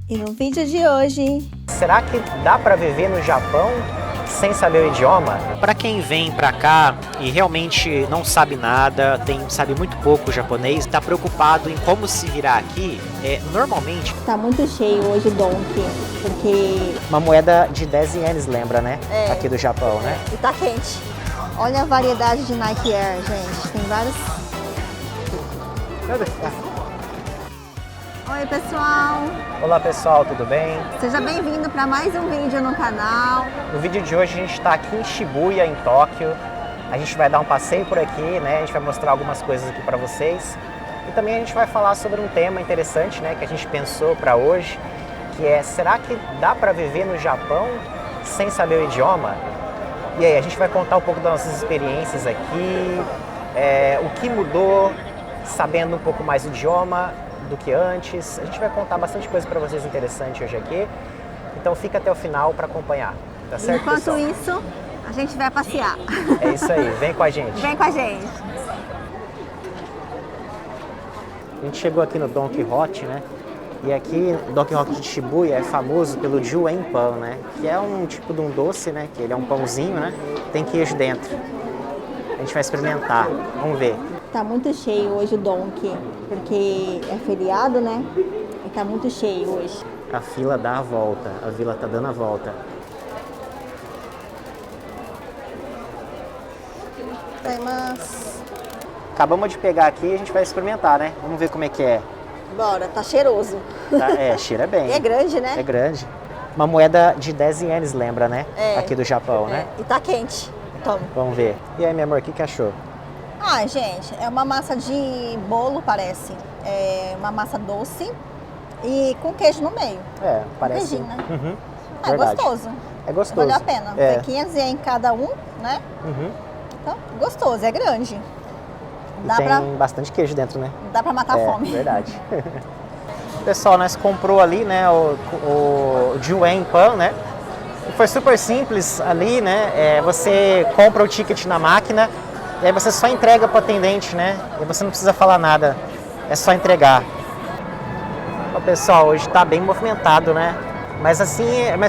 E no vídeo de hoje... Será que dá para viver no Japão sem saber o idioma? Para quem vem para cá e realmente não sabe nada, sabe muito pouco japonês, está preocupado em como se virar aqui, normalmente... Tá muito cheio hoje o Donki, porque... Uma moeda de 10 ienes, lembra, né? Aqui do Japão, né? E tá quente. Olha a variedade de Nike Air, gente. Tem vários... Oi, pessoal! Olá, pessoal, tudo bem? Seja bem-vindo para mais um vídeo no canal. No vídeo de hoje a gente está aqui em Shibuya, em Tóquio. A gente vai dar um passeio por aqui, né? A gente vai mostrar algumas coisas aqui para vocês. E também a gente vai falar sobre um tema interessante, né? Que a gente pensou para hoje, que é: será que dá para viver no Japão sem saber o idioma? E aí, a gente vai contar um pouco das nossas experiências aqui, o que mudou sabendo um pouco mais o idioma do que antes. A gente vai contar bastante coisa para vocês interessante hoje aqui. Então fica até o final para acompanhar, tá certo, Enquanto pessoal? isso, a gente vai passear. É isso aí, vem com a gente. Vem com a gente. A gente chegou aqui no Don Quijote, né? E aqui o Don Quijote de Shibuya é famoso pelo Juen Pan, né? Que é um tipo de um doce, né? Que ele é um pãozinho, né? Tem queijo dentro. A gente vai experimentar, vamos ver. Tá muito cheio hoje o Donki, porque é feriado, né? E tá muito cheio hoje. A fila dá a volta, a vila tá dando a volta. Tem umas... Acabamos de pegar aqui e a gente vai experimentar, né? Vamos ver como é que é. Bora, tá cheiroso. Tá, cheira bem. E é grande, né? É grande. Uma moeda de 10 ienes, lembra, né? É. Aqui do Japão, né? E tá quente. Toma. Vamos ver. E aí, meu amor, o que achou? Ah, gente, é uma massa de bolo, parece. É uma massa doce e com queijo no meio. Parece. Queijinho, né? Uhum. É Verdade. gostoso. É gostoso. Valeu a pena. Tem 500 ienes em cada um, né? Uhum. Então, gostoso, é grande. E tem bastante queijo dentro, né? Dá pra matar a fome. Verdade. Pessoal, nós comprou ali, né, o Juen Pan, né? E foi super simples ali, né? Você compra o ticket na máquina e aí você só entrega para o atendente, né? E você não precisa falar nada, é só entregar. Ó, pessoal, hoje está bem movimentado, né? Mas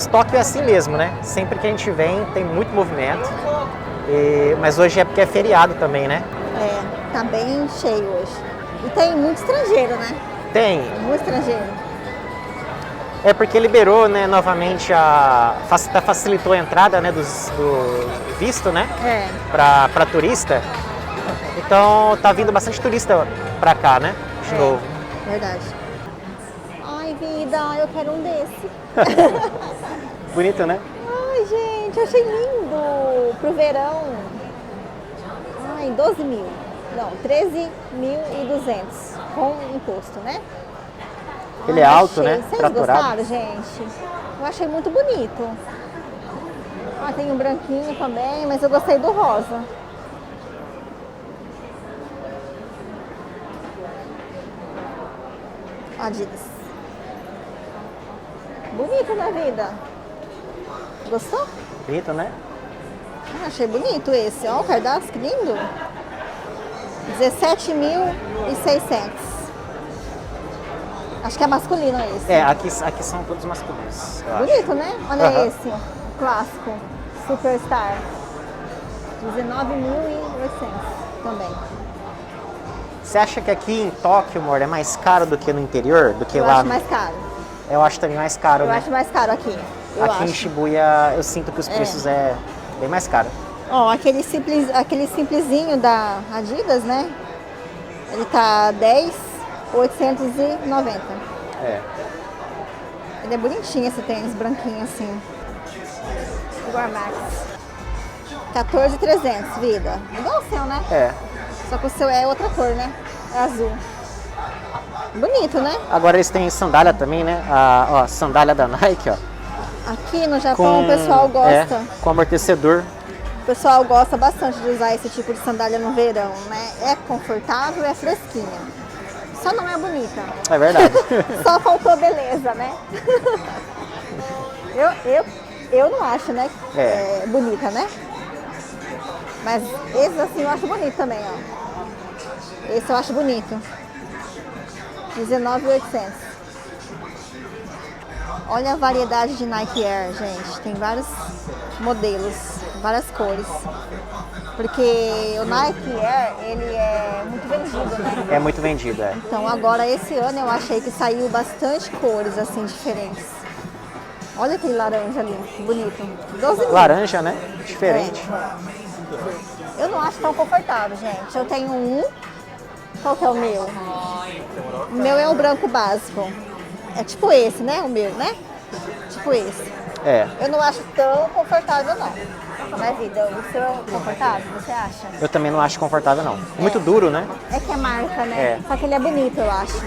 Tóquio é assim mesmo, né? Sempre que a gente vem tem muito movimento. Mas hoje é porque é feriado também, né? Tá bem cheio hoje. E tem muito estrangeiro, né? Tem. Muito estrangeiro. É porque liberou, né, novamente facilitou a entrada, né, do visto, né? Para turista. Então tá vindo bastante turista para cá, né? De novo. Verdade. Ai, vida, eu quero um desse. Bonito, né? Ai, gente, eu achei lindo pro verão. Ai, 12 mil. Não, 13.200 com imposto, né? Ele é alto, né? Vocês Tratorado. gostaram, gente? Eu achei muito bonito. Ah, tem um branquinho também, mas eu gostei do rosa. Adidas. Bonito, né, vida? Gostou? Bonito, né? Achei bonito esse. Ó, o cardápio, que lindo. 17.600. Acho que é masculino esse. Aqui são todos masculinos. Bonito, né? Olha esse, clássico, Superstar. 19.800 também. Você acha que aqui em Tóquio, amor, é mais caro do que no interior? Do que Eu lá? acho mais caro. Eu acho também mais caro, Eu né? acho mais caro aqui. Aqui em Shibuya eu sinto que os preços é bem mais caro. Ó, aquele simplesinho da Adidas, né? Ele tá 10.890. Ele é bonitinho esse tênis, branquinho assim. Igual Max. 14.300, vida. Igual o seu, né? Só que o seu é outra cor, né? É azul. Bonito, né? Agora eles têm sandália também, né? Ó, sandália da Nike, ó. Aqui no Japão o pessoal gosta. Com amortecedor. O pessoal gosta bastante de usar esse tipo de sandália no verão, né? É confortável, é fresquinha. Só não é bonita. É verdade. Só faltou beleza, né? eu não acho, né? Bonita, né? Mas esse assim eu acho bonito também, ó. Esse eu acho bonito. 19.800. Olha a variedade de Nike Air, gente. Tem vários modelos, várias cores. Porque o Nike Air, ele é muito vendido, né? É muito vendido, é. Então agora esse ano eu achei que saiu bastante cores assim diferentes. Olha aquele laranja ali, bonito. 12 mil. Laranja, né? Diferente. É. Eu não acho tão confortável, gente. Eu tenho um. Qual que é o meu? O meu é o branco básico. É tipo esse, né? O meu, né? Tipo esse. É. Eu não acho tão confortável, não. Na vida, o seu é confortável, você acha? Eu também não acho confortável, não. Muito duro, né? É que é marca, né? É. Só que ele é bonito, eu acho.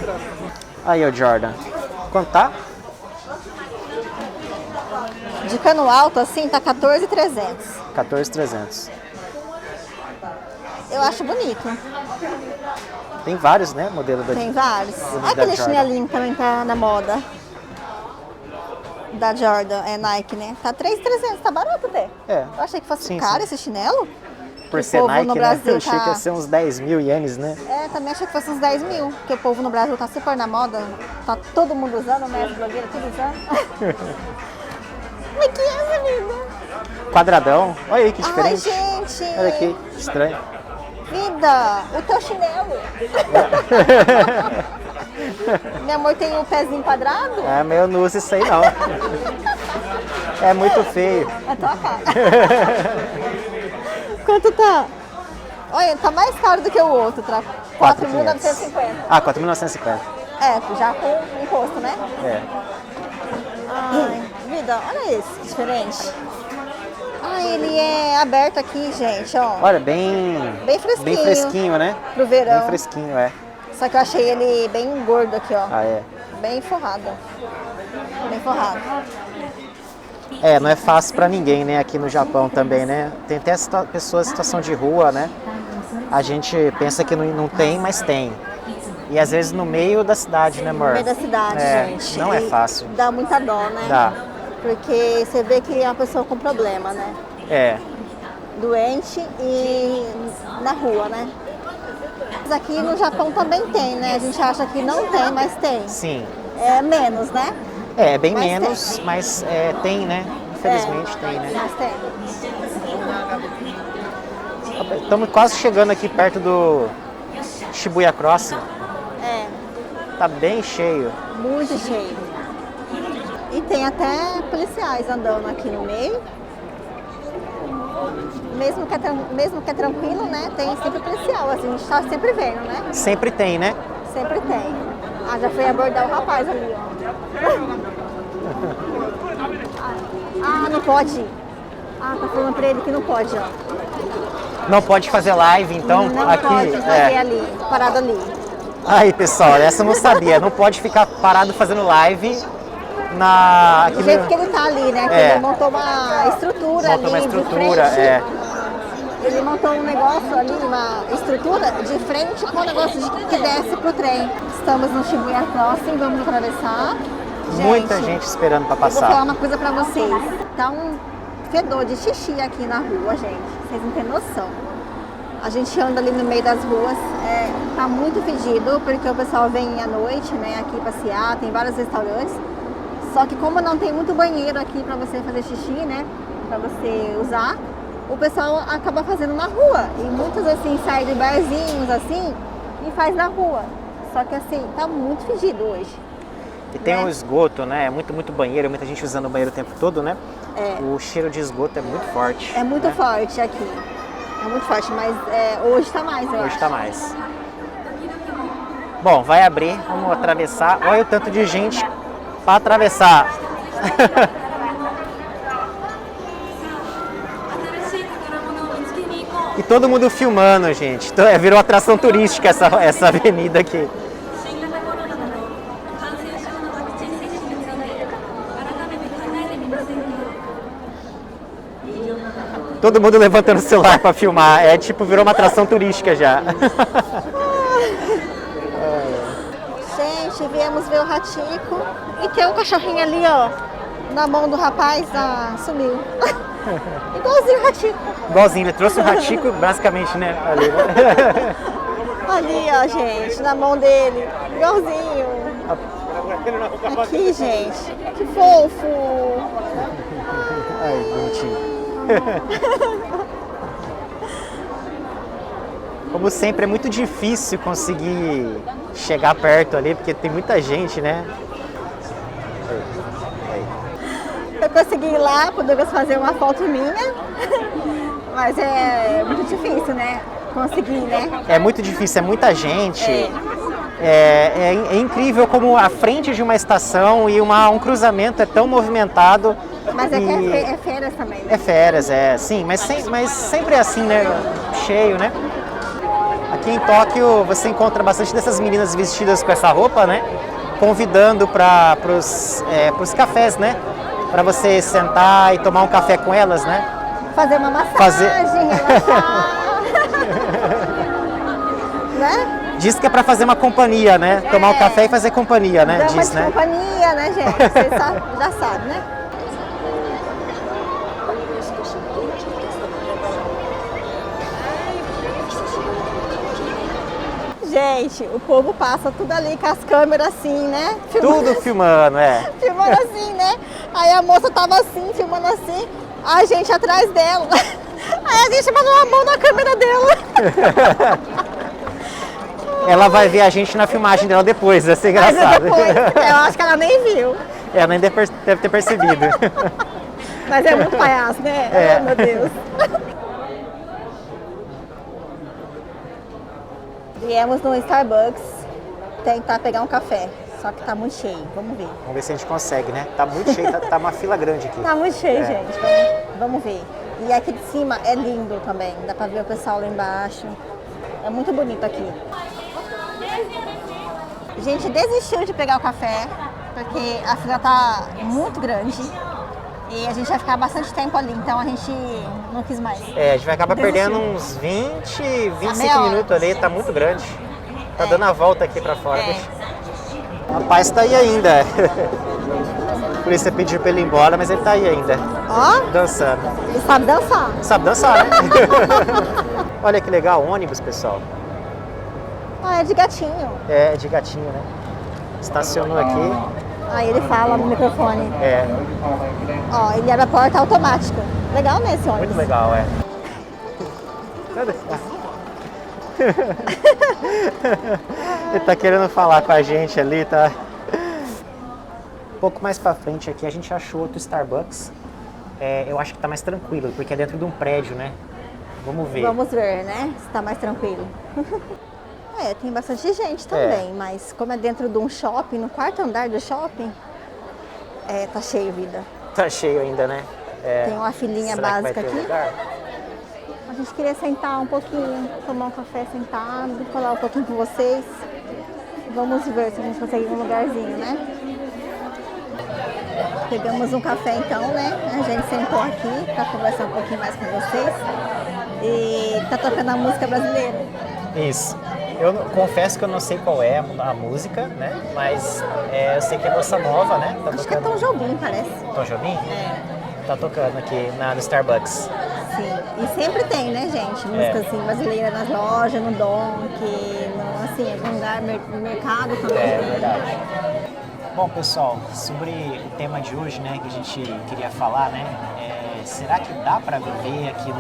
Aí, o Jordan. Quanto tá? De cano alto, assim, tá 14.300. 14.300. Eu acho bonito. Tem vários, né? Modelo da Tem vários. da Aquele Jordan. chinelinho que também tá na moda. Da Jordan, é Nike, né? Tá 3.300, tá barato até. É. Eu achei que fosse Sim, caro sim. esse chinelo. Por O ser povo Nike, no né? Brasil Eu achei que ia ser uns 10 mil ienes, né? É, também achei que fosse uns 10 mil. Porque o povo no Brasil tá super na moda. Tá todo mundo usando, né? As blogueiras, tudo usando. Como é que é, menina? Quadradão. Olha aí que Ai, diferente. gente. Olha aqui, estranho. Vida, o teu chinelo. Meu amor tem um pezinho quadrado? É, mas eu não uso isso aí, não. É muito feio. É tua cara. Quanto tá? Olha, tá mais caro do que o outro, tá? 4.950. Ah, 4.950. É, já com imposto, né? É. Ai, vida, olha esse, que diferente. Ai, ele é aberto aqui, gente, ó. Olha, bem fresquinho. Bem fresquinho, né? Pro verão. Bem fresquinho, é. Só que eu achei ele bem gordo aqui, ó. Ah, é. Bem forrado. Bem forrado. É, não é fácil pra ninguém, né? Aqui no Japão também, né? Tem até pessoas em situação de rua, né? A gente pensa que não tem, mas tem. E às vezes no meio da cidade, né, amor? No meio da cidade, gente. Não é E fácil. dá muita dó, né? Dá. Porque você vê que é uma pessoa com problema, né? É. Doente e na rua, né? Mas aqui no Japão também tem, né? A gente acha que não tem, mas tem. Sim. É menos, né? É, bem Mas menos, tem. mas tem, né? Infelizmente tem, né? Mas tem. Estamos quase chegando aqui perto do Shibuya Crossing. É, Tá bem cheio. muito cheio. E tem até policiais andando aqui no meio. Mesmo que é tranquilo, né? Tem sempre policial, assim, a gente tá sempre vendo, né? Sempre tem, né? Sempre tem. Ah, já fui abordar o rapaz ali, ó. Ah, não pode. Ah, tá falando pra ele que não pode, ó. Não pode fazer live, então, não aqui. pode fazer ali, parado ali. Aí, pessoal, essa eu não sabia. Não pode ficar parado fazendo live aqui Do jeito que ele tá ali, né? Que É. ele montou uma estrutura Montou ali uma de estrutura, frente. Ele montou um negócio ali, uma estrutura de frente com um negócio que desce pro trem. Estamos no Shibuya Crossing, vamos atravessar. Muita gente esperando pra Eu vou falar passar. uma coisa pra vocês. Tá um fedor de xixi aqui na rua, gente. Vocês não têm noção. A gente anda ali no meio das ruas, tá muito fedido, porque o pessoal vem à noite, né, aqui passear, tem vários restaurantes. Só que como não tem muito banheiro aqui pra você fazer xixi, né, pra você usar, o pessoal acaba fazendo na rua. E muitos, assim, saem de barzinhos, assim, e faz na rua. Só que, assim, tá muito fedido hoje. E tem né? um esgoto, né? É muito banheiro, muita gente usando o banheiro o tempo todo, né? É. O cheiro de esgoto é muito forte. É muito né? forte aqui. É muito forte, mas hoje tá mais, eu Hoje acho. tá mais. Bom, vai abrir, vamos atravessar. Olha o tanto de gente para atravessar. E todo mundo filmando, gente. Então, virou atração turística essa avenida aqui. Todo mundo levantando o celular para filmar. É tipo, virou uma atração turística já. Gente, viemos ver o Hachiko. E tem um cachorrinho ali, ó, na mão do rapaz. Ah, sumiu. Igualzinho o Hachiko. Igualzinho, ele trouxe o Hachiko, basicamente, né? Ali, né? Ali, ó, gente, na mão dele. Igualzinho. Aqui, gente. Que fofo. Ai, bonitinho. Como sempre, é muito difícil conseguir chegar perto ali, porque tem muita gente, né? Eu consegui ir lá pro Douglas fazer uma foto minha, mas é muito difícil, né? Conseguir, né? É muito difícil, é muita gente. É incrível como a frente de uma estação e um cruzamento é tão movimentado. Mas é férias também, né? É férias, sim, mas sempre é assim, né? Cheio, né? Aqui em Tóquio você encontra bastante dessas meninas vestidas com essa roupa, né? Convidando para os cafés, né? Para você sentar e tomar um café com elas, né? Fazer uma massagem, relaxar. Né? Diz que é para fazer uma companhia, né? Tomar um café e fazer companhia, né? Dama Diz, de né? companhia, né, gente? Você já sabe, né? Gente, o povo passa tudo ali com as câmeras assim, né? Tudo filmando, Filmando assim, né? Aí a moça tava assim, filmando assim, a gente atrás dela. Aí a gente mandou a mão na câmera dela. Ela vai ver a gente na filmagem dela depois, vai ser Mas engraçado. depois, eu acho que ela nem viu. Ela nem deve ter percebido. Mas é muito palhaço, né? Ai, meu Deus. Viemos no Starbucks tentar pegar um café, só que tá muito cheio, vamos ver. Vamos ver se a gente consegue, né? Tá muito cheio, tá uma fila grande aqui. Tá muito cheio, gente, vamos ver. E aqui de cima é lindo também, dá pra ver o pessoal lá embaixo. É muito bonito aqui. A gente desistiu de pegar o café, porque a fila tá muito grande. E a gente vai ficar bastante tempo ali, então a gente não quis mais. A gente vai acabar perdendo uns 25 minutos ali, tá muito grande. Tá dando a volta aqui pra fora. O rapaz tá aí ainda. Por isso você pediu pra ele ir embora, mas ele tá aí ainda. Ó, dançando. ele sabe dançar. Sabe dançar, né? Olha que legal, ônibus, pessoal. Ah, é de gatinho. É, de gatinho, né? Estacionou aqui. Aí ele fala no microfone. Ó, ele abre a porta automática. Legal, né, esse ônibus? Muito legal, Cadê? Ele tá querendo falar com a gente ali, tá? Um pouco mais pra frente aqui a gente achou outro Starbucks. Eu acho que tá mais tranquilo, porque é dentro de um prédio, né? Vamos ver. Vamos ver, né? Se tá mais tranquilo. Tem bastante gente também, mas como é dentro de um shopping, no quarto andar do shopping, tá cheio, vida. Tá cheio ainda, né? Tem uma filinha Será básica que vai ter aqui. lugar? A gente queria sentar um pouquinho, tomar um café sentado, falar um pouquinho com vocês. Vamos ver se a gente consegue um lugarzinho, né? Pegamos um café então, né? A gente sentou aqui para conversar um pouquinho mais com vocês. E tá tocando a música brasileira. Isso. Eu confesso que eu não sei qual é a música, né? Mas eu sei que é bossa nova, né? Tá Acho que é Tom Jobim, parece. Tom Jobim? Tá tocando aqui no Starbucks. Sim. E sempre tem, né, gente? Música assim, brasileira nas lojas, no Donk, assim, em algum lugar, no mercado também. É verdade. Bom, pessoal, sobre o tema de hoje, né, que a gente queria falar, né? Será que dá para viver aqui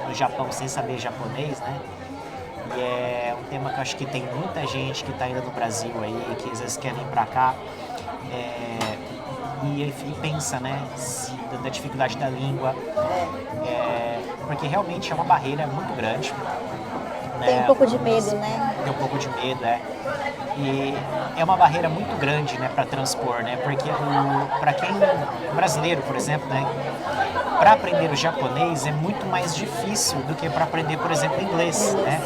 no Japão sem saber japonês, né? E é um tema que eu acho que tem muita gente que está ainda no Brasil aí, que às vezes quer vir para cá e pensa, né, da dificuldade da língua, porque realmente é uma barreira muito grande. Né? Tem um pouco de medo, né? Tem um pouco de medo, E é uma barreira muito grande, né, para transpor, né? Porque para quem brasileiro, por exemplo, né, para aprender o japonês é muito mais difícil do que para aprender, por exemplo, inglês, né?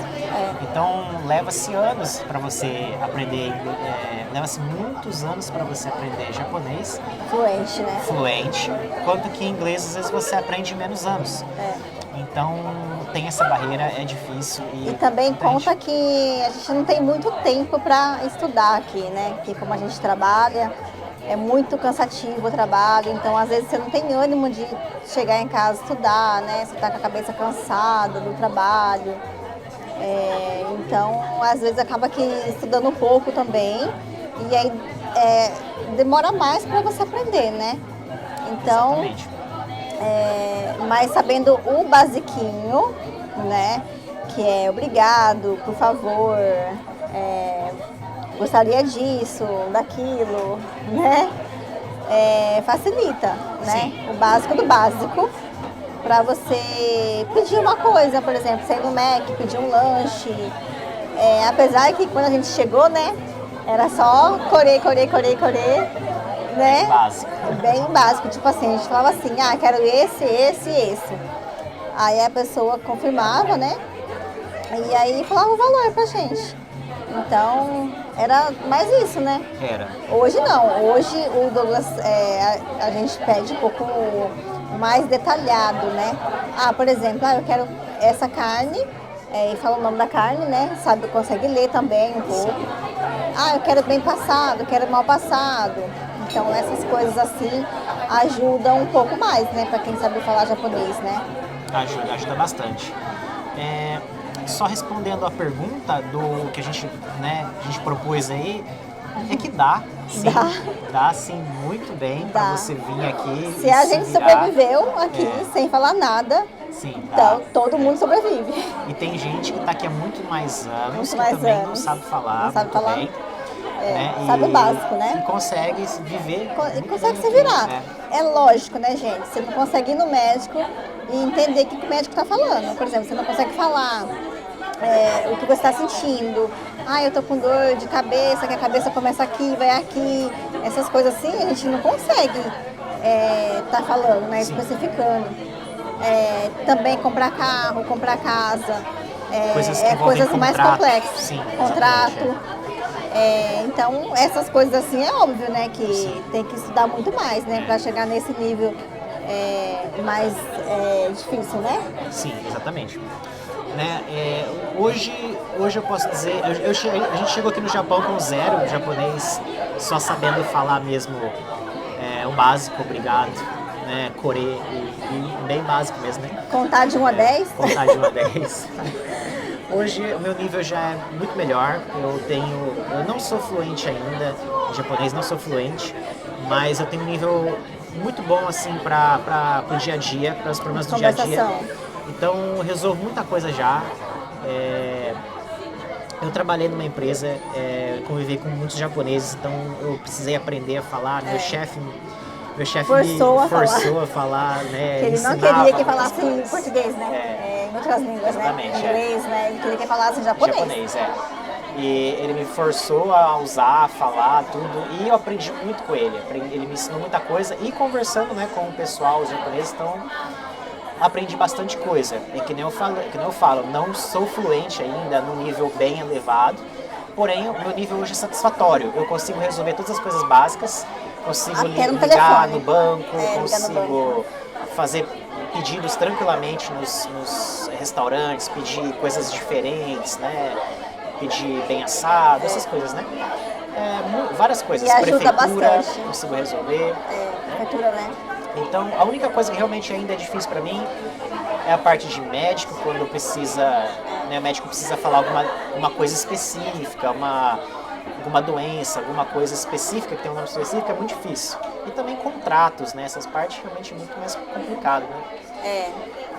Então leva-se anos para você aprender, leva-se muitos anos para você aprender japonês. Fluente, né? Fluente, quanto que inglês às vezes você aprende em menos anos. Então tem essa barreira, é difícil. E também conta que a gente não tem muito tempo para estudar aqui, né? Porque como a gente trabalha, é muito cansativo o trabalho, então às vezes você não tem ânimo de chegar em casa e estudar, né? Você tá com a cabeça cansada do trabalho. Então às vezes acaba que estudando pouco também. E aí demora mais para você aprender, né? Então, Exatamente. mas sabendo o basiquinho, né? Que é obrigado, por favor, gostaria disso, daquilo, né? Facilita, né? Sim. O básico do básico para você pedir uma coisa, por exemplo, sair no Mac, pedir um lanche. Apesar que quando a gente chegou, né? Era só correr, né? Básico. Bem básico, tipo assim, a gente falava assim, quero esse. Aí a pessoa confirmava, né? E aí falava o valor pra gente. Então, era mais isso, né? Era. Hoje não. Hoje o Douglas, a gente pede um pouco mais detalhado, né? Por exemplo, eu quero essa carne, e fala o nome da carne, né? Sabe, consegue ler também um pouco. Eu quero bem passado, quero mal passado. Então, essas coisas assim ajudam um pouco mais, né? Pra quem sabe falar japonês, né? Ajuda bastante. Só respondendo a pergunta do que a gente propôs aí, é que dá, sim. Dá sim, muito bem para você vir aqui. Se a gente sobreviveu aqui sem falar nada, sim, então todo mundo sobrevive. E tem gente que está aqui há muito mais anos que também não sabe falar muito bem. Sabe o básico, né? E consegue viver. E consegue se virar. É lógico, né, gente? Você não consegue ir no médico e entender o que o médico está falando. Por exemplo, você não consegue falar o que você está sentindo. Eu tô com dor de cabeça, que a cabeça começa aqui, vai aqui. Essas coisas assim, a gente não consegue tá falando, né? Especificando. Também comprar carro, comprar casa. Coisas mais complexas. Sim, contrato. Então, essas coisas assim é óbvio, né? Que tem que estudar muito mais, né? Para chegar nesse nível mais difícil, né? Sim, exatamente. Hoje eu posso dizer, a gente chegou aqui no Japão com zero japonês, só sabendo falar mesmo o básico, obrigado, né? Kore, e bem básico mesmo, né? Contar de 1 a 10? Contar de 1 a 10. Hoje o meu nível já é muito melhor. Eu não sou fluente ainda em japonês, não sou fluente, mas eu tenho um nível muito bom assim para o dia a dia, para os problemas do dia a dia. Então eu resolvo muita coisa já. Eu trabalhei numa empresa, convivi com muitos japoneses, então eu precisei aprender a falar. Meu chefe me forçou a falar, né? Que ele não queria que falasse em português, né? Em outras línguas, né? Em inglês, né? Ele queria que falasse em japonês. E ele me forçou a usar, a falar, tudo. E eu aprendi muito com ele. Ele me ensinou muita coisa. E conversando, né, com o pessoal, os japoneses, então aprendi bastante coisa. E que nem eu falo, não sou fluente ainda no nível bem elevado. Porém, o meu nível hoje é satisfatório. Eu consigo resolver todas as coisas básicas. Consigo ligar no banco, consigo fazer pedidos tranquilamente nos restaurantes, pedir coisas diferentes, né? Pedir bem assado, essas coisas, né? Várias coisas. E ajuda prefeitura, bastante. Consigo resolver. Prefeitura, né? Então, a única coisa que realmente ainda é difícil para mim é a parte de médico, quando o médico precisa falar uma coisa específica, alguma doença, alguma coisa específica, que tem um nome específico, é muito difícil. E também contratos, né? Essas partes realmente é muito mais complicado, né?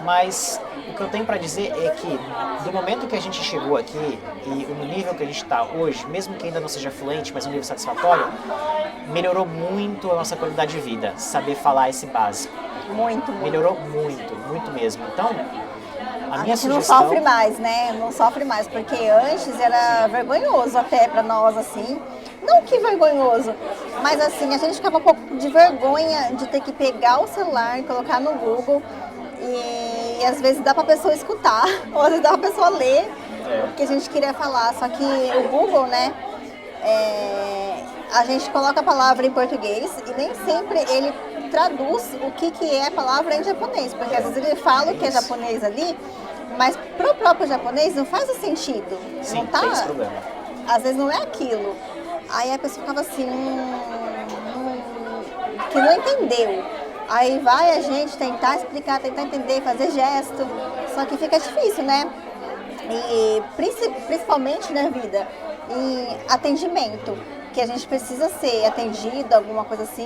Mas o que eu tenho para dizer é que do momento que a gente chegou aqui e no nível que a gente está hoje, mesmo que ainda não seja fluente, mas um nível satisfatório, melhorou muito a nossa qualidade de vida, saber falar esse básico. Muito. Melhorou muito mesmo. Então, a minha gente sugestão... não sofre mais, né? Não sofre mais, porque antes era vergonhoso até para nós, assim. Não que vergonhoso, mas assim, a gente ficava um pouco de vergonha de ter que pegar o celular e colocar no Google e às vezes dá pra pessoa escutar, ou às vezes dá pra pessoa ler o que a gente queria falar. Só que o Google, né, a gente coloca a palavra em português e nem sempre ele traduz o que é a palavra em japonês, porque às vezes ele fala o que é japonês ali, mas pro próprio japonês não faz o sentido. Sim, não tá, tem esse problema. Às vezes não é aquilo. Aí a pessoa ficava assim, que não entendeu. Aí vai a gente tentar explicar, tentar entender, fazer gesto, só que fica difícil, né? E principalmente na vida, em atendimento, que a gente precisa ser atendido, alguma coisa assim,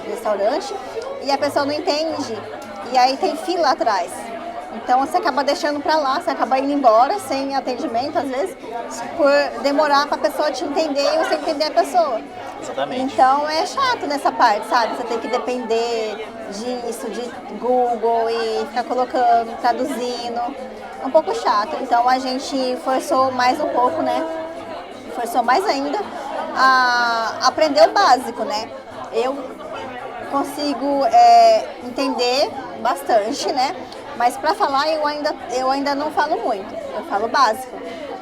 no restaurante, e a pessoa não entende. E aí tem fila atrás. Então você acaba deixando pra lá, você acaba indo embora sem atendimento, às vezes, por demorar pra pessoa te entender e você entender a pessoa. Exatamente. Então é chato nessa parte, sabe? Você tem que depender disso, de Google e ficar colocando, traduzindo. É um pouco chato. Então a gente forçou mais um pouco, né? Forçou mais ainda a aprender o básico, né? Eu consigo entender bastante, né? Mas para falar eu ainda não falo muito, eu falo básico,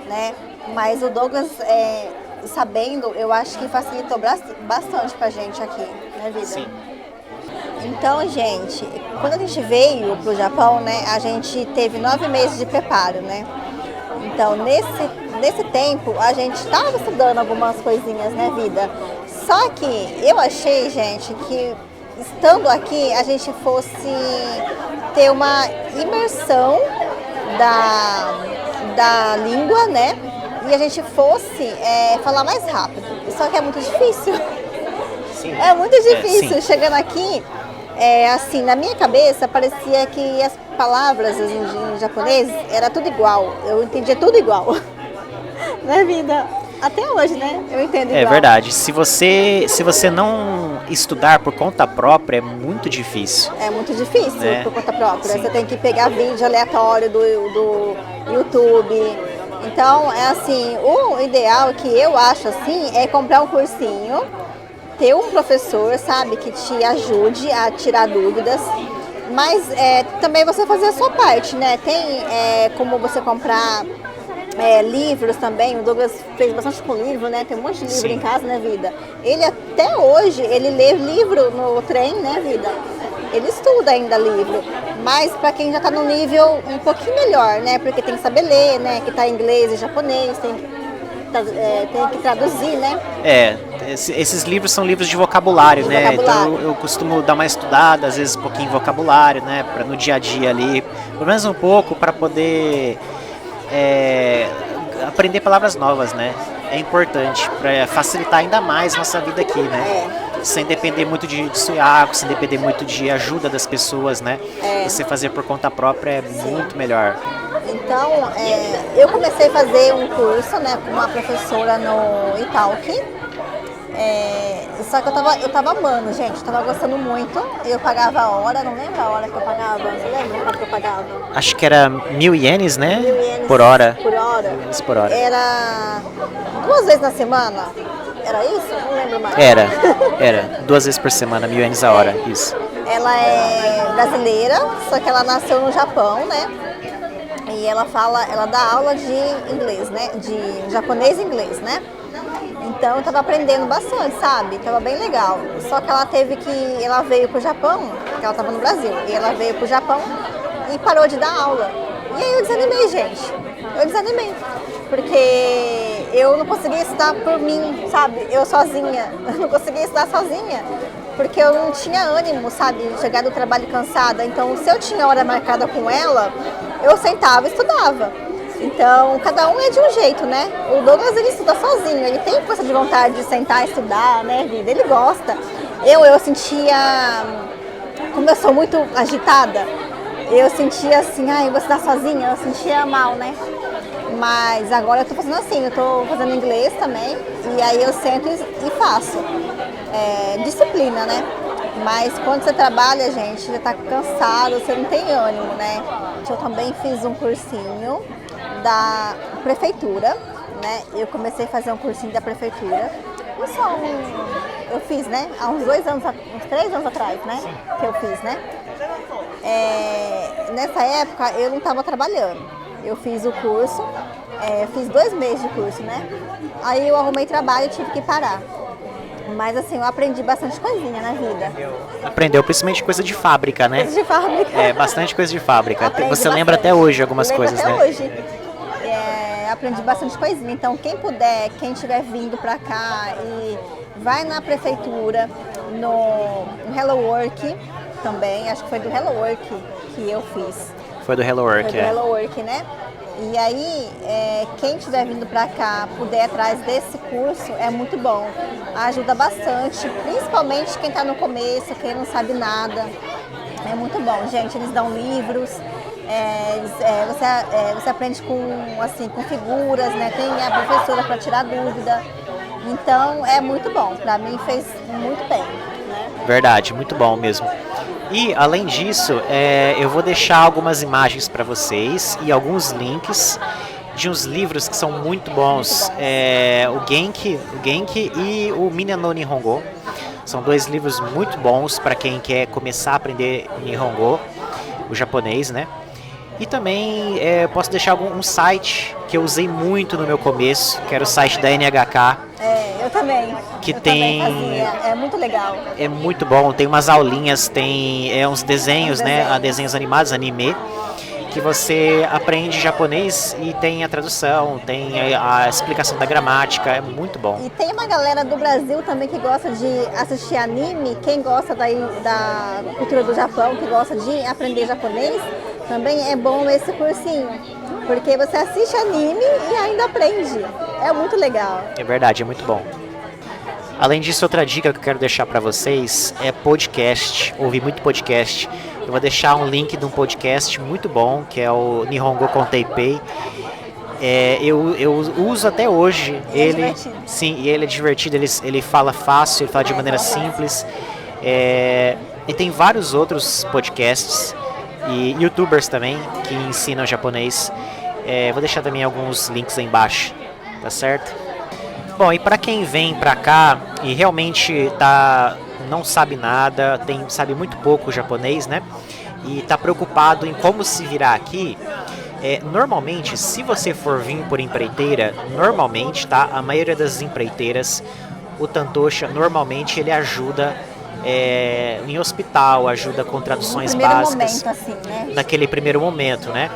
né? Mas o Douglas, sabendo, eu acho que facilitou bastante pra gente aqui, né, vida? Sim. Então, gente, quando a gente veio pro Japão, né, a gente teve 9 meses de preparo, né? Então, nesse tempo, a gente estava estudando algumas coisinhas, né, vida? Só que eu achei, gente, que estando aqui, a gente fosse ter uma imersão da língua, né? E a gente fosse falar mais rápido. Só que é muito difícil. Sim. É muito difícil. Sim. Chegando aqui, assim, na minha cabeça, parecia que as palavras em japonês era tudo igual. Eu entendia tudo igual. Né, vida? Até hoje, né? Eu entendo igual. É verdade. Se você não estudar por conta própria, é muito difícil. É muito difícil Né? por conta própria. Sim. Você tem que pegar vídeo aleatório do YouTube. Então, é assim, o ideal que eu acho assim é comprar um cursinho, ter um professor, sabe, que te ajude a tirar dúvidas. Mas também você fazer a sua parte, né? Tem como você comprar livros também. O Douglas fez bastante com livro, né? Tem um monte de livro Sim. em casa, né, vida? Ele até hoje, ele lê livro no trem, né, vida? Ele estuda ainda livro, mas para quem já está no nível um pouquinho melhor, né? Porque tem que saber ler, né? Que está em inglês e japonês, tem que traduzir, né? Esses livros são livros de vocabulário, De né? vocabulário. Então eu costumo dar uma estudada, às vezes um pouquinho em vocabulário, né? Para no dia a dia ali, pelo menos um pouco, para poder aprender palavras novas, né? É importante para facilitar ainda mais nossa vida aqui, né? Sem depender muito de suiaco, sem depender muito de ajuda das pessoas, né? Você fazer por conta própria é muito melhor. Então, eu comecei a fazer um curso, né, com uma professora no Italki. Só que eu tava amando, gente, tava gostando muito. Eu pagava a hora, não lembro a hora que eu pagava, você lembra quanto que eu pagava? Acho que era 1.000 ienes, né? 1.000 ienes Por hora. Por hora. 1.000 ienes por hora. Era 2 vezes na semana? Era isso? Não lembro mais. Era 2 vezes por semana, 1.000 ienes a hora, isso. Ela é brasileira, só que ela nasceu no Japão, né? E ela dá aula de inglês, né? De japonês e inglês, né? Então eu tava aprendendo bastante, sabe? Tava bem legal. Só que ela veio pro Japão, porque ela tava no Brasil, e ela veio pro Japão e parou de dar aula. E aí eu desanimei, gente. Eu desanimei. Porque eu não conseguia estudar por mim, sabe? Eu sozinha. Eu não conseguia estudar sozinha. Porque eu não tinha ânimo, sabe? De chegar do trabalho cansada. Então, se eu tinha hora marcada com ela, eu sentava e estudava. Então, cada um é de um jeito, né? O Douglas, ele estuda sozinho. Ele tem força de vontade de sentar e estudar, né, vida? Ele gosta. Eu sentia... Como eu sou muito agitada, eu sentia assim, eu vou estudar sozinha. Eu sentia mal, né? Mas agora eu tô fazendo assim, eu tô fazendo inglês também, e aí eu sento e faço. Disciplina, né? Mas quando você trabalha, gente, você tá cansado, você não tem ânimo, né? Eu também fiz um cursinho da prefeitura, né? Eu comecei a fazer um cursinho da prefeitura. Eu fiz, né? Há uns 3 anos atrás, né? Que eu fiz, né? Nessa época eu não estava trabalhando. Eu fiz o curso, fiz 2 meses de curso, né? Aí eu arrumei trabalho e tive que parar. Mas assim, eu aprendi bastante coisinha na vida. Aprendeu principalmente coisa de fábrica, né? Coisa de fábrica. Bastante coisa de fábrica. Aprendi Você lembra bastante. até hoje algumas Lembro coisas, até né? hoje. Aprendi bastante coisinha. Então, quem puder, quem estiver vindo pra cá e vai na prefeitura, no Hello Work também, acho que foi do Hello Work que eu fiz. Foi do Hello Work, Foi do Hello Work, né? E aí, quem estiver vindo para cá, puder ir atrás desse curso, é muito bom. Ajuda bastante, principalmente quem está no começo, quem não sabe nada. É muito bom, gente. Eles dão livros, você aprende com figuras, né? Tem a professora para tirar dúvida. Então, é muito bom. Para mim, fez muito bem. Né? Verdade, muito bom mesmo. E, além disso, eu vou deixar algumas imagens para vocês e alguns links de uns livros que são muito bons. O Genki e o Minna no Nihongo. São 2 livros muito bons para quem quer começar a aprender Nihongo, o japonês, né? E também posso deixar um site que eu usei muito no meu começo, que era o site da NHK. Eu também. Também fazia. É muito legal. É muito bom, tem umas aulinhas, tem uns desenhos, né? Desenhos animados, anime, que você aprende japonês e tem a tradução, tem a explicação da gramática, é muito bom. E tem uma galera do Brasil também que gosta de assistir anime, quem gosta da cultura do Japão, que gosta de aprender japonês, também é bom esse cursinho, porque você assiste anime e ainda aprende. É muito legal. É verdade, é muito bom. Além disso, outra dica que eu quero deixar para vocês é podcast, ouvir muito podcast. Eu vou deixar um link de um podcast muito bom, que é o Nihongo com Teipei. Eu uso até hoje ele. Sim, e ele é divertido, ele fala fácil, ele fala de maneira simples. E tem vários outros podcasts e youtubers também que ensinam japonês. Vou deixar também alguns links aí embaixo, tá certo? Bom, e para quem vem para cá e realmente não sabe nada, sabe muito pouco japonês, né? E está preocupado em como se virar aqui, normalmente, se você for vir por empreiteira, normalmente, tá? A maioria das empreiteiras, o Tantosha, normalmente ele ajuda em hospital, ajuda com traduções básicas. Momento, assim, né? Naquele primeiro momento, né?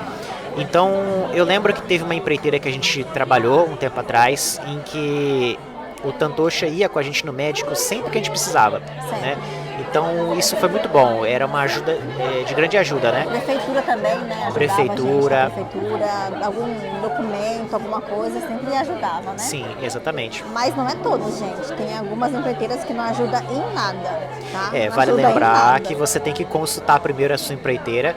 Então, eu lembro que teve uma empreiteira que a gente trabalhou um tempo atrás, em que o Tantosha ia com a gente no médico sempre que a gente precisava, né? Então, isso foi muito bom, era uma ajuda, de grande ajuda, né? A prefeitura também, né? A prefeitura, algum documento, alguma coisa, sempre ajudava, né? Sim, exatamente. Mas não é todos, gente. Tem algumas empreiteiras que não ajudam em nada, tá? Vale lembrar que você tem que consultar primeiro a sua empreiteira,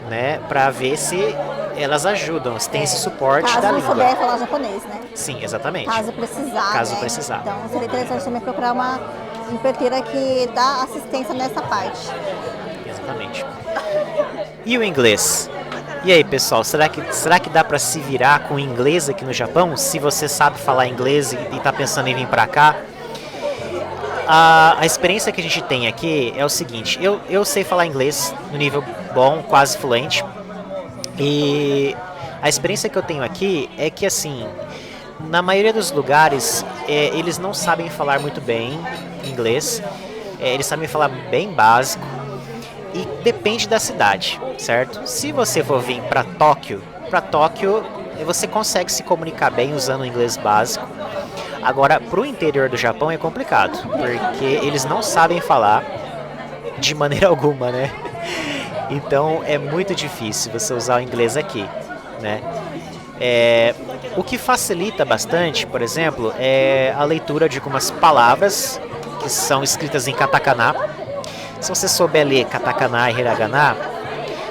né, para ver se elas ajudam, se tem esse suporte da língua. Caso souber falar japonês, né? Sim, exatamente. Caso precisar. Então, seria interessante também procurar uma empreiteira que dá assistência nessa parte. Exatamente. E o inglês? E aí, pessoal, será que dá para se virar com o inglês aqui no Japão? Se você sabe falar inglês e está pensando em vir para cá? A experiência que a gente tem aqui é o seguinte, eu sei falar inglês no nível bom, quase fluente, e a experiência que eu tenho aqui é que, assim, na maioria dos lugares, eles não sabem falar muito bem inglês, eles sabem falar bem básico, e depende da cidade, certo? Se você for vir para Tóquio, você consegue se comunicar bem usando o inglês básico. Agora, pro interior do Japão é complicado, porque eles não sabem falar de maneira alguma, né? Então é muito difícil você usar o inglês aqui, né? O que facilita bastante, por exemplo, é a leitura de algumas palavras que são escritas em katakana. Se você souber ler katakana e hiragana,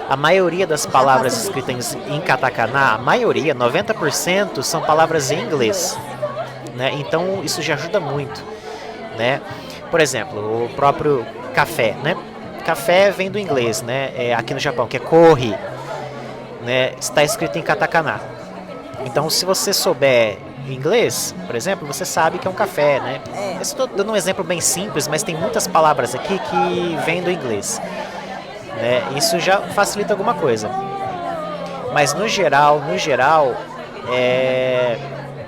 a maioria das palavras escritas em katakana, a maioria, 90%, são palavras em inglês. Né? Então isso já ajuda muito, né? Por exemplo, o próprio café, né? Café vem do inglês, né? Aqui no Japão, que é kohi, né? Está escrito em katakana. Então, se você souber inglês, por exemplo, você sabe que é um café, né? Eu estou dando um exemplo bem simples, mas tem muitas palavras aqui que vêm do inglês, né? Isso já facilita alguma coisa. Mas no geral,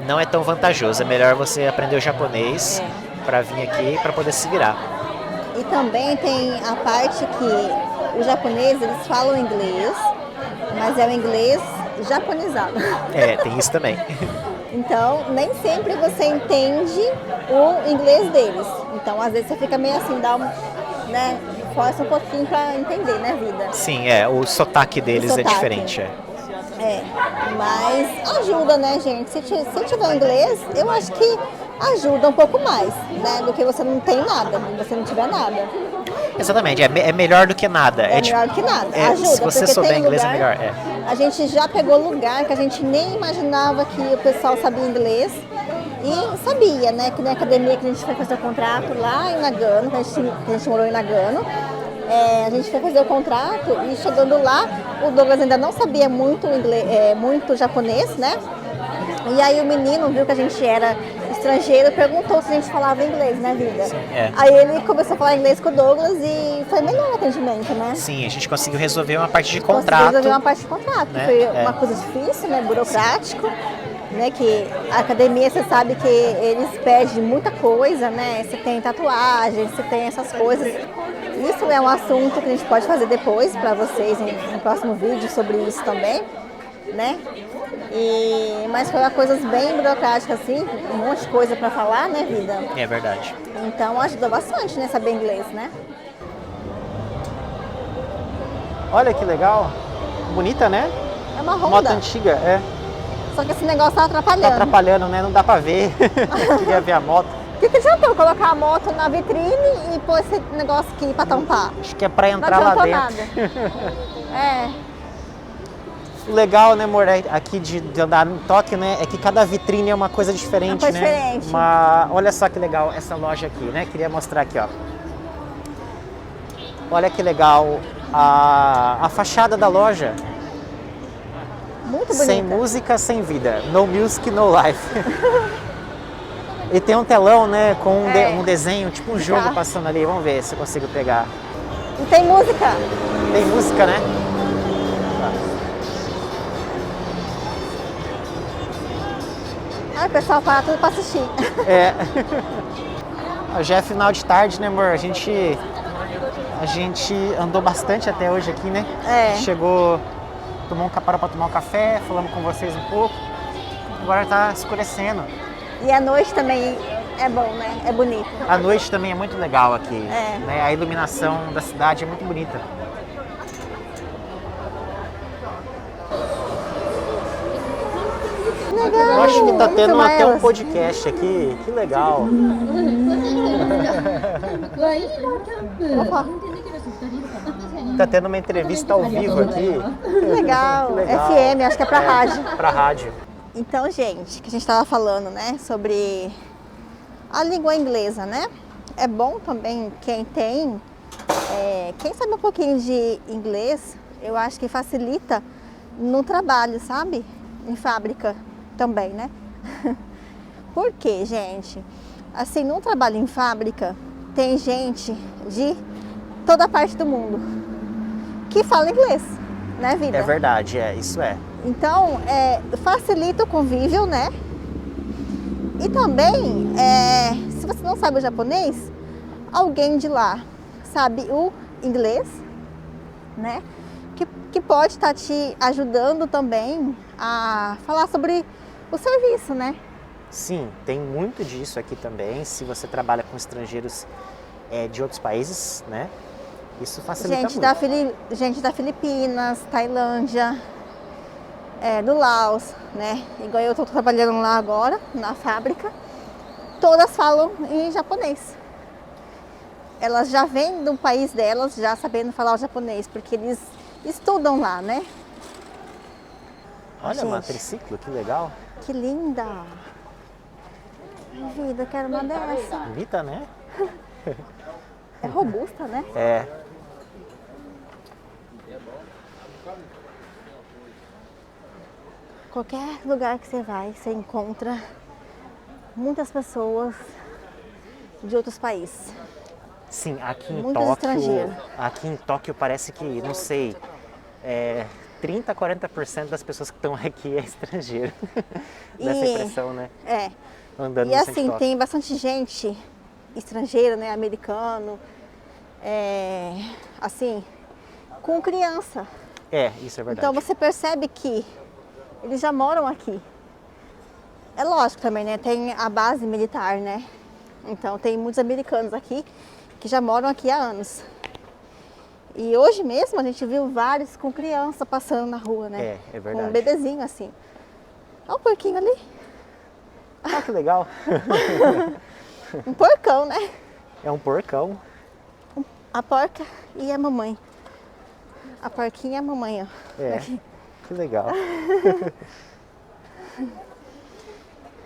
não é tão vantajoso. É melhor você aprender o japonês para vir aqui para poder se virar. E também tem a parte que os japoneses, eles falam inglês, mas é o inglês japonizado. Tem isso também. Então, nem sempre você entende o inglês deles. Então, às vezes você fica meio assim, força um pouquinho para entender, né, vida? Sim, o sotaque deles é diferente. Mas ajuda, né, gente? Se tiver inglês, eu acho que ajuda um pouco mais, né? Do que você não tem nada, você não tiver nada. Exatamente, é melhor do que nada. É melhor do que nada, ajuda. Se você porque souber tem inglês, lugar, é melhor. A gente já pegou lugar que a gente nem imaginava que o pessoal sabia inglês. E sabia, né? Que na academia que a gente foi fazer o contrato lá em Nagano, que a gente morou em Nagano. A gente foi fazer o contrato e chegando lá, o Douglas ainda não sabia muito inglês, muito japonês, né? E aí o menino viu que a gente era estrangeiro, perguntou se a gente falava inglês, né, vida? Sim, Aí ele começou a falar inglês com o Douglas e foi melhor o atendimento, né? Sim, a gente conseguiu resolver uma parte de Conseguiu contrato. resolver uma parte de contrato, né? que foi uma coisa difícil, né, burocrático, né, que a academia, você sabe que eles pedem muita coisa, né? Você tem tatuagem, você tem essas coisas. Isso é um assunto que a gente pode fazer depois para vocês em próximo vídeo sobre isso também, né? Mas foi uma coisa bem burocrática assim, um monte de coisa para falar, né, vida? É verdade. Então ajudou bastante, né, saber inglês, né? Olha que legal. Bonita, né? É uma Honda. Moto antiga, Só que esse negócio tá Tá atrapalhando. atrapalhando, né? Não dá pra ver. Queria ver a moto. O que adiantou colocar a moto na vitrine e pôr esse negócio aqui pra tampar? Acho que é pra Não entrar lá adiantou dentro. nada. O legal, né, amor, aqui de andar em Tóquio, né, é que cada vitrine é uma coisa diferente, Uma coisa né? diferente. Olha só que legal essa loja aqui, né? Queria mostrar aqui, ó. Olha que legal a fachada da loja. Muito bonita. Sem música, sem vida. No music, no life. E tem um telão, né, com um desenho, tipo um jogo Tá. passando ali. Vamos ver se eu consigo pegar. E tem música. Tem música, né? Ai, o pessoal para tudo pra assistir. Já é final de tarde, né, amor? A gente andou bastante até hoje aqui, né? Chegou, parou pra tomar um café, falamos com vocês um pouco. Agora tá escurecendo. E a noite também é bom, né? É bonito. A noite também é muito legal aqui. É. Né? A iluminação da cidade é muito bonita. Legal. Eu acho que tá Vamos tendo filmar até um elas. podcast aqui. Que legal. Opa, Tá tendo uma entrevista ao vivo aqui. que legal. Que legal. FM, acho que é pra rádio. Pra rádio. Então, gente, que a gente estava falando, né, sobre a língua inglesa, né? É bom também quem sabe um pouquinho de inglês, eu acho que facilita no trabalho, sabe? Em fábrica também, né? Por quê, gente? Assim, no trabalho em fábrica, tem gente de toda parte do mundo que fala inglês, né, vida? É verdade, isso é. Então, facilita o convívio, né? E também, se você não sabe o japonês, alguém de lá sabe o inglês, né? Que pode estar te ajudando também a falar sobre o serviço, né? Sim, tem muito disso aqui também. Se você trabalha com estrangeiros de outros países, né? Isso facilita muito. Gente da Filipinas, Tailândia, do Laos, né? Igual eu estou trabalhando lá agora, na fábrica. Todas falam em japonês. Elas já vêm do país delas já sabendo falar o japonês, porque eles estudam lá, né? Olha, Gente, uma triciclo, que legal. que linda! Ai, vida, eu quero uma dessa. Bonita, né? É robusta, né? É. Qualquer lugar que você vai, você encontra muitas pessoas de outros países. Sim, Muitos estrangeiros. aqui em Tóquio parece que, não sei, 30, 40% das pessoas que estão aqui é estrangeiro. Dessa impressão, né? Andando E no centro de assim, Tóquio. tem bastante gente estrangeira, né? Americano, assim, com criança. Isso é verdade. Então você percebe que eles já moram aqui. É lógico também, né? Tem a base militar, né? Então tem muitos americanos aqui que já moram aqui há anos. E hoje mesmo a gente viu vários com criança passando na rua, né? É verdade. Com um bebezinho assim. Olha o porquinho ali. Ah, que legal. Um porcão, né? É um porcão. A porca e a mamãe. A porquinha e a mamãe, ó. É, Aqui. que legal.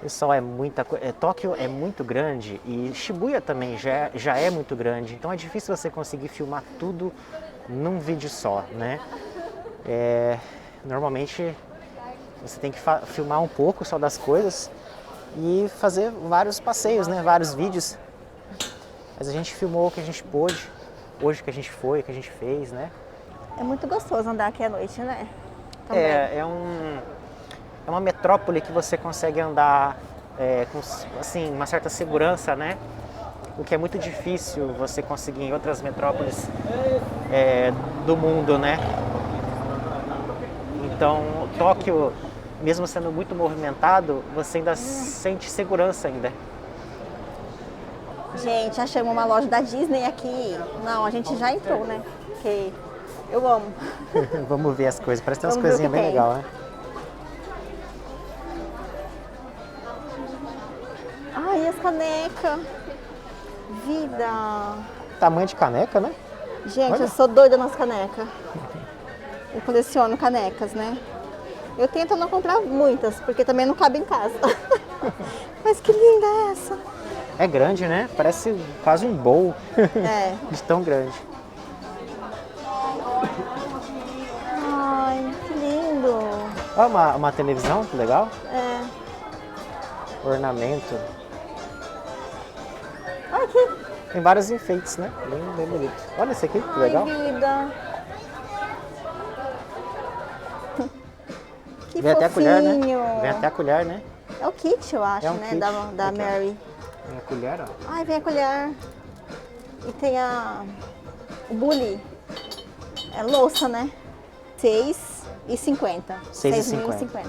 Pessoal, é muita coisa. Tóquio é muito grande e Shibuya também já é muito grande. Então é difícil você conseguir filmar tudo num vídeo só, né? Normalmente você tem que filmar um pouco só das coisas e fazer vários passeios, né? Vários vídeos. Mas a gente filmou o que a gente pôde, hoje que a gente foi, o que a gente fez, né? É muito gostoso andar aqui à noite, né? Também. É uma metrópole que você consegue andar com assim, uma certa segurança, né? O que é muito difícil você conseguir em outras metrópoles do mundo, né? Então, Tóquio, mesmo sendo muito movimentado, você ainda sente segurança ainda. Gente, achamos uma loja da Disney aqui. Não, a gente já entrou, né? Porque eu amo. Vamos ver as coisas, parece que tem umas Vamos ver o coisinhas que bem tem. legais, né? Ai, as canecas. Vida. Tamanho de caneca, né? Gente, Olha. eu sou doida nas canecas. Eu coleciono canecas, né? Eu tento não comprar muitas, porque também não cabe em casa. Mas que linda é essa? É grande, né? Parece quase um bowl É. de tão grande. Ai, que lindo. Olha uma televisão, que legal. É. Ornamento. Olha aqui. Tem vários enfeites, né? Bem bonito. Olha esse aqui, que legal. Ai, vida. Que Vem até a colher, né? fofinho. Vem até a colher, né? É o kit, eu acho, É um né? kit. Da Aqui, ó. Mary. Vem a colher, ó. Ai, vem a colher. E tem o bule. É louça, né? R$6,50. 6,50.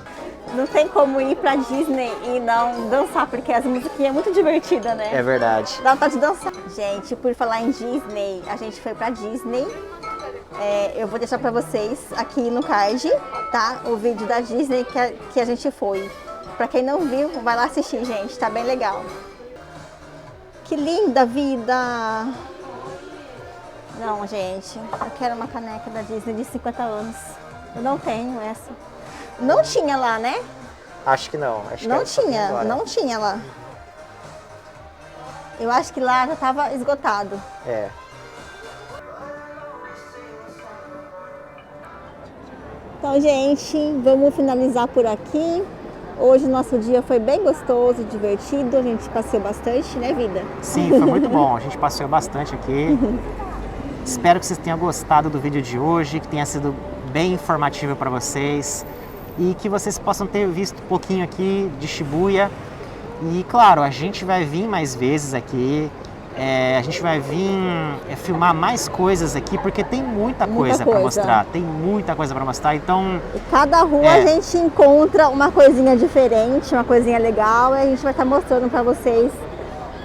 Não tem como ir pra Disney e não dançar, porque as musiquinhas é muito divertida, né? É verdade. Dá vontade de dançar. Gente, por falar em Disney, a gente foi pra Disney. Eu vou deixar pra vocês aqui no card, tá? O vídeo da Disney que a gente foi. Pra quem não viu, vai lá assistir, gente. Tá bem legal. Que linda vida! Não, gente. Eu quero uma caneca da Disney de 50 anos. Eu não tenho essa. Não tinha lá, né? Acho que não. Acho Não que só tem tinha, agora. não tinha lá. Eu acho que lá já estava esgotado. É. Então, gente, vamos finalizar por aqui. Hoje nosso dia foi bem gostoso, divertido. A gente passeou bastante, né, vida? Sim, foi muito bom. A gente passeou bastante aqui. Espero que vocês tenham gostado do vídeo de hoje, que tenha sido bem informativo para vocês e que vocês possam ter visto um pouquinho aqui de Shibuya. E claro, a gente vai vir mais vezes aqui, a gente vai vir filmar mais coisas aqui, porque tem muita coisa para mostrar, tem muita coisa para mostrar, então... E cada rua a gente encontra uma coisinha diferente, uma coisinha legal, e a gente vai estar mostrando para vocês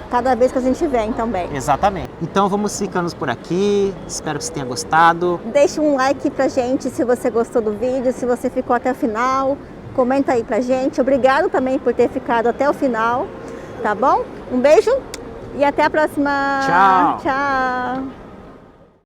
cada vez que a gente vem também. Exatamente. Então vamos ficando por aqui, espero que você tenha gostado. Deixa um like pra gente se você gostou do vídeo, se você ficou até o final, comenta aí pra gente. Obrigado também por ter ficado até o final, tá bom? Um beijo e até a próxima. Tchau. Tchau.